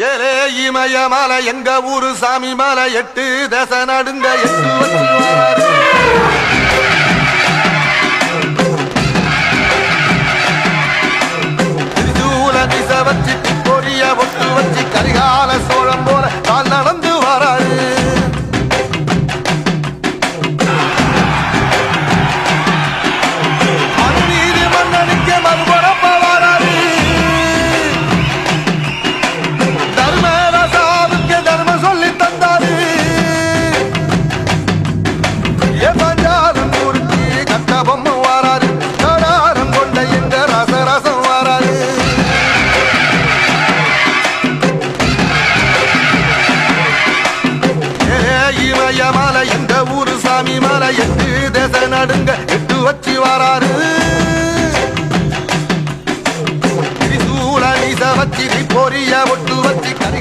ஏலே இமய மலை எங்க ஊரு சாமி மலை 8 தசை நடுங்க 8 வச்சு வாராரு. திருச்சூல திசை வச்சு பொரிய ஒட்டு வச்சு கரிகால சோழம் போல கால் நடந்து வராரு. எங்க ஊரு சாமி மலை 8 தேச நடுங்க 8 வச்சு வாராரு.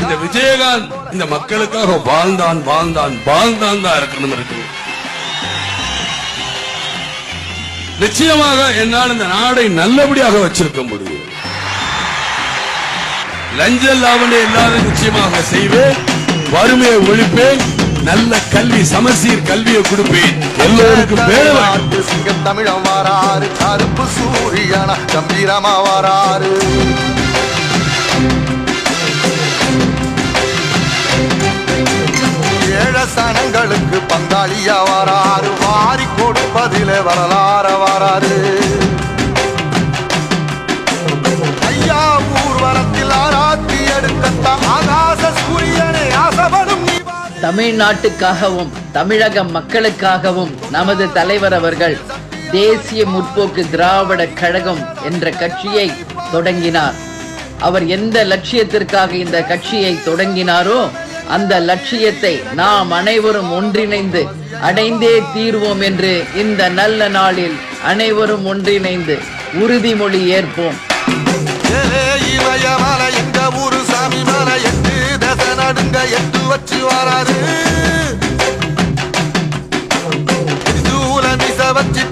இந்த விஜயகாந்த் இந்த மக்களுக்காக வாழ்ந்தான் வாழ்ந்தான் வாழ்ந்தான் தான் இருக்கணும் இருக்கு. நிச்சயமாக என்னால் இந்த நாடை நல்லபடியாக வச்சிருக்க முடியும். லஞ்ச லாபனை இல்லாத நிச்சயமாக செய்வேன். வறுமையை ஒழிப்பேன். நல்ல கல்வி சமசீர் கல்வியை கொடுப்பேன். எல்லோருக்கும் சிங்கம் தமிழம் வாராரு. கருப்பு சூரியனா கம்பீரமா வாராரு. ஏழசனங்களுக்கு பங்காளியா வாராரு. வாரி கொடுப்பதிலே வரலாற வாராரு. ஐயா ஊர்வலத்தில் ஆராத்தி எடுக்கத்தான் ஆகாச சூரியனை ஆசைப்படும். தமிழ்நாட்டுக்காகவும் தமிழக மக்களுக்காகவும் நமது தலைவர் அவர்கள் தேசிய முற்போக்கு திராவிட கழகம் என்ற கட்சியை தொடங்கினார். அவர் எந்த லட்சியத்திற்காக இந்த கட்சியை தொடங்கினாரோ அந்த லட்சியத்தை நாம் அனைவரும் ஒன்றிணைந்து அடைந்தே தீர்வோம் என்று இந்த நல்ல நாளில் அனைவரும் ஒன்றிணைந்து உறுதிமொழி ஏற்போம். எங்க ஊரு சாமி மலை 8 தசை நடுங்க 8 வச்சு வாராரு. வச்சு